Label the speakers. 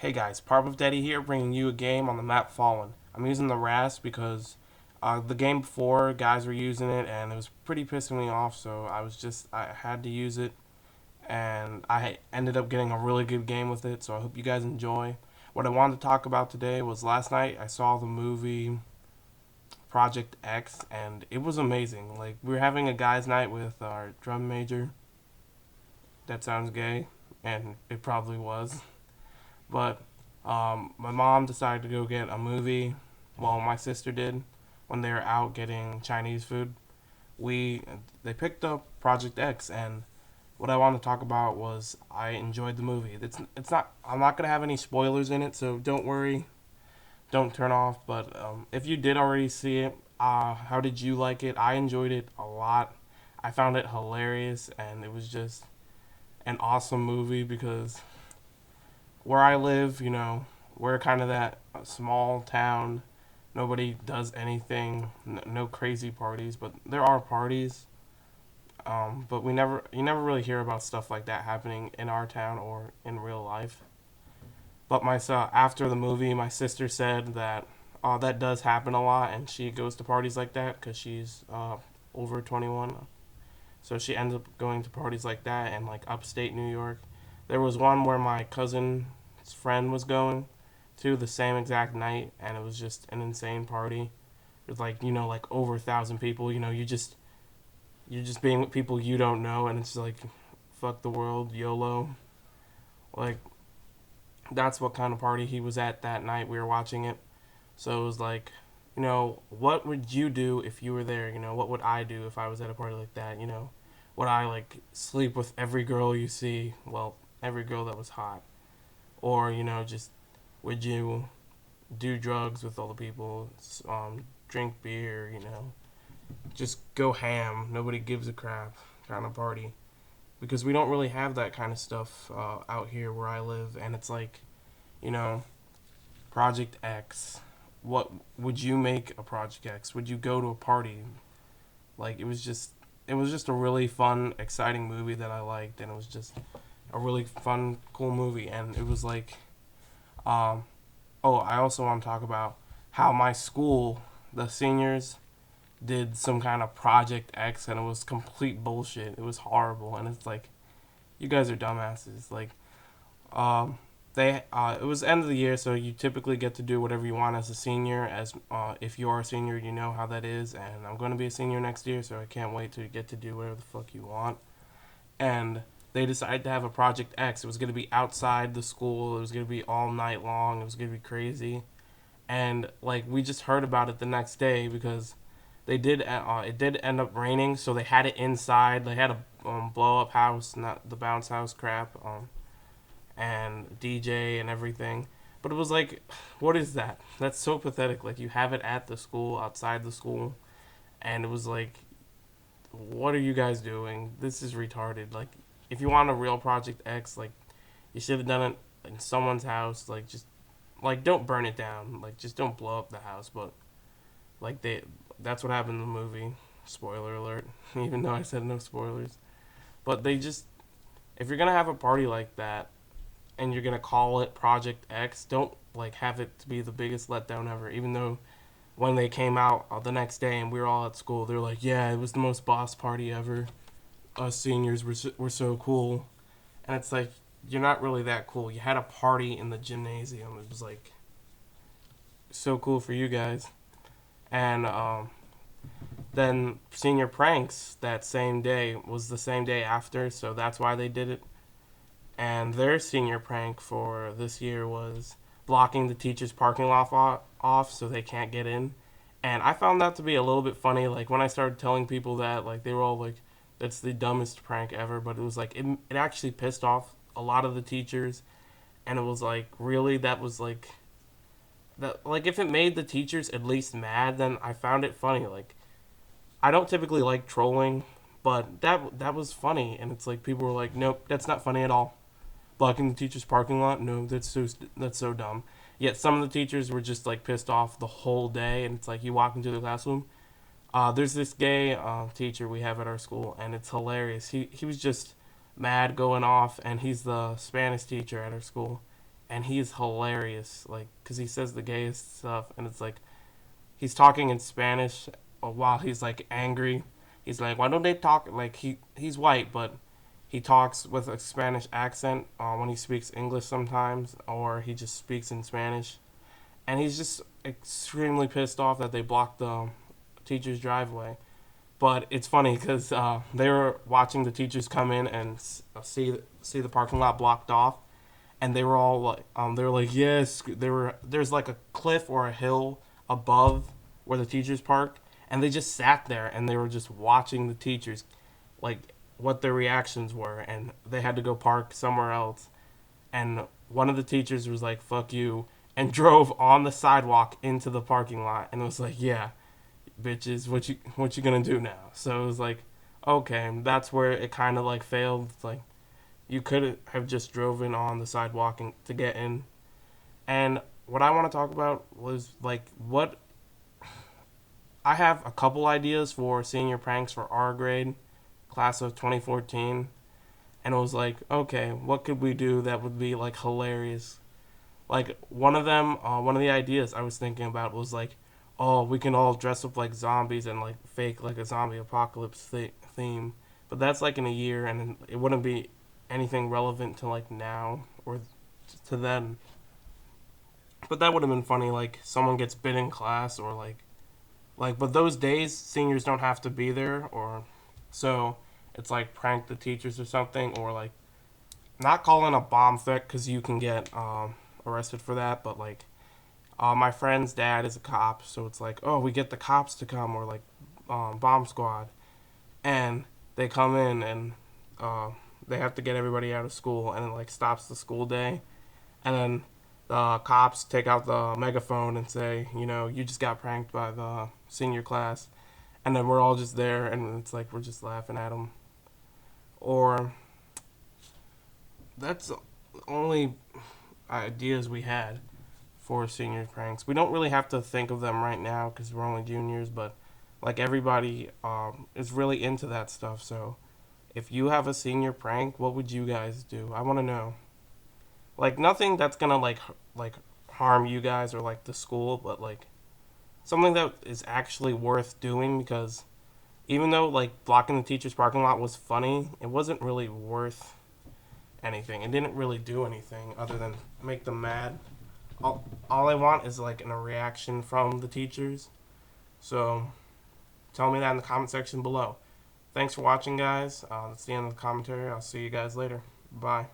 Speaker 1: Hey guys, Parv Daddy here, bringing you a game on the map Fallen. I'm using the RAS because the game before guys were using it and it was pretty pissing me off, so I had to use it, and I ended up getting a really good game with it. So I hope you guys enjoy. What I wanted to talk about today was last night I saw the movie Project X, and it was amazing. Like, we were having a guys' night with our drum major. That sounds gay, and it probably was. But my mom decided to go get a movie. Well, my sister did when they were out getting Chinese food. We They picked up Project X, and what I wanted to talk about was I enjoyed the movie. It's not I'm not gonna have any spoilers in it, so don't worry, don't turn off. But if you did already see it, how did you like it? I enjoyed it a lot. I found it hilarious, and it was just an awesome movie because where I live, we're kind of that small town. Nobody does anything, no crazy parties, but there are parties. But you never really hear about stuff like that happening in our town or in real life. But after the movie, my sister said that that does happen a lot, and she goes to parties like that because she's over 21. So she ends up going to parties like that in like upstate New York. There was one where my cousin's friend was going to the same exact night, and it was just an insane party with like like over 1,000 people. You're just being with people you don't know, and it's like fuck the world, YOLO. Like, that's what kind of party he was at that night. We were watching it, so it was like, what would you do if you were there? What would I do if I was at a party like that? Would I like sleep with every girl you see? Well, every girl that was hot, or just would you do drugs with all the people, drink beer, just go ham, nobody gives a crap kind of party? Because we don't really have that kind of stuff out here where I live, and it's like, you know, Project X. What would you make a Project X? Would you go to a party? Like, it was just a really fun, exciting movie that I liked, and it was just a really fun, cool movie, and it was like, um, oh, I also want to talk about how my school, the seniors, did some kind of Project X, and it was complete bullshit. It was horrible, and it's like, you guys are dumbasses. Like, um, it was end of the year, so you typically get to do whatever you want as a senior. As if you are a senior, you know how that is. And I'm going to be a senior next year, so I can't wait to get to do whatever the fuck you want. And they decided to have a Project X. It was going to be outside the school. It was going to be all night long. It was going to be crazy. And like, we just heard about it the next day because it did end up raining, so they had it inside. They had a blow up house, not the bounce house crap, and DJ and everything. But it was like, what is that? That's so pathetic. Like, you have it at the school, outside the school, and it was like, what are you guys doing? This is retarded. Like, if you want a real Project X, like, you should have done it in someone's house. Like, just like, don't burn it down. Like, just don't blow up the house. But like, that's what happened in the movie. Spoiler alert. Even though I said no spoilers. But they just, if you're gonna have a party like that and you're gonna call it Project X, don't like have it to be the biggest letdown ever. Even though when they came out the next day and we were all at school, they're like, yeah, it was the most boss party ever. Us seniors were so cool, and it's like, you're not really that cool. You had a party in the gymnasium. It was like so cool for you guys, and then senior pranks that same day was the same day after, so that's why they did it. And their senior prank for this year was blocking the teacher's parking lot off so they can't get in. And I found that to be a little bit funny. Like, when I started telling people that, like, they were all like, "That's the dumbest prank ever." But it was like, it actually pissed off a lot of the teachers, and it was like, really, that was like that. Like, if it made the teachers at least mad, then I found it funny. Like, I don't typically like trolling, but that was funny, and it's like, people were like, "Nope, that's not funny at all." Blocking the teacher's parking lot, no, that's so dumb. Yet some of the teachers were just like pissed off the whole day, and it's like, you walk into the classroom. There's this gay teacher we have at our school, and it's hilarious. He was just mad, going off, and he's the Spanish teacher at our school, and he's hilarious. Like, cause he says the gayest stuff, and it's like he's talking in Spanish while he's like angry. He's like, why don't they talk like he's white, but he talks with a Spanish accent when he speaks English sometimes, or he just speaks in Spanish, and he's just extremely pissed off that they blocked the teacher's driveway. But it's funny because they were watching the teachers come in and see the parking lot blocked off, and they were all like, they were like, yes, there's like a cliff or a hill above where the teachers park, and they just sat there and they were just watching the teachers, like what their reactions were, and they had to go park somewhere else, and one of the teachers was like, fuck you, and drove on the sidewalk into the parking lot, and it was like, yeah, bitches, what you gonna do now? So it was like, okay, that's where it kind of like failed. It's like you could have just driven on the sidewalk to get in. And what I want to talk about was like what I have a couple ideas for senior pranks for our grade, class of 2014, and it was like, okay, what could we do that would be like hilarious? Like one of the ideas I was thinking about was like, oh, we can all dress up like zombies and like fake like a zombie apocalypse theme, but that's like in a year, and it wouldn't be anything relevant to like now or to then. But that would have been funny, like someone gets bit in class or like. But those days, seniors don't have to be there, or so it's like prank the teachers or something, or like not calling a bomb threat because you can get arrested for that, but like my friend's dad is a cop, so it's like, oh, we get the cops to come, or like bomb squad, and they come in and uh, they have to get everybody out of school, and it like stops the school day, and then the cops take out the megaphone and say, you know, you just got pranked by the senior class, and then we're all just there, and it's like we're just laughing at them, or that's the only ideas we had for senior pranks. We don't really have to think of them right now because we're only juniors, but like everybody is really into that stuff. So if you have a senior prank, what would you guys do? I want to know. Like nothing that's gonna like harm you guys or like the school, but like something that is actually worth doing because even though like blocking the teacher's parking lot was funny, it wasn't really worth anything. It didn't really do anything other than make them mad. All I want is like a reaction from the teachers. So tell me that in the comment section below. Thanks for watching, guys. That's the end of the commentary. I'll see you guys later. Bye.